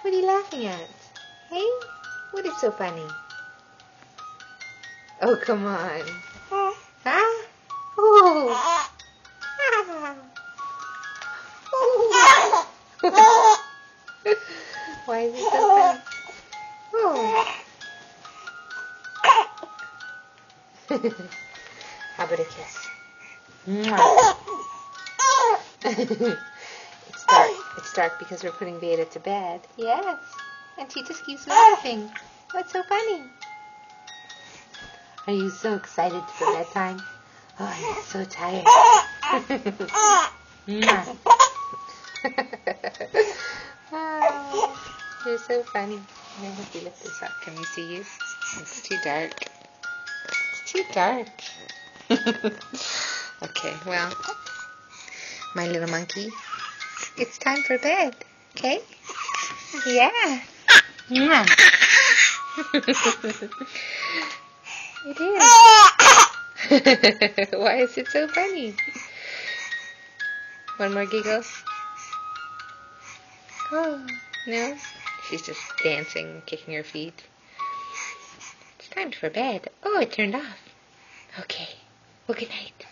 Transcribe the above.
What are you laughing at? Hey? What is so funny? Oh, come on. Huh? Oh. Oh. Why is it so funny? Oh. How about a kiss? Mwah. It's dark. It's dark because we're putting Veda to bed. Yes. And she just keeps laughing. What's so funny? Are you so excited for bedtime? Oh, I'm so tired. Oh, you're so funny. I hope you lift this up. Can we see you? It's too dark. It's too dark. Okay, well, my little monkey, it's time for bed. Okay? Yeah. Yeah. It is. Why is it so funny? One more giggle. Oh, no? She's just dancing, kicking her feet. It's time for bed. Oh, it turned off. Okay. Well, good night.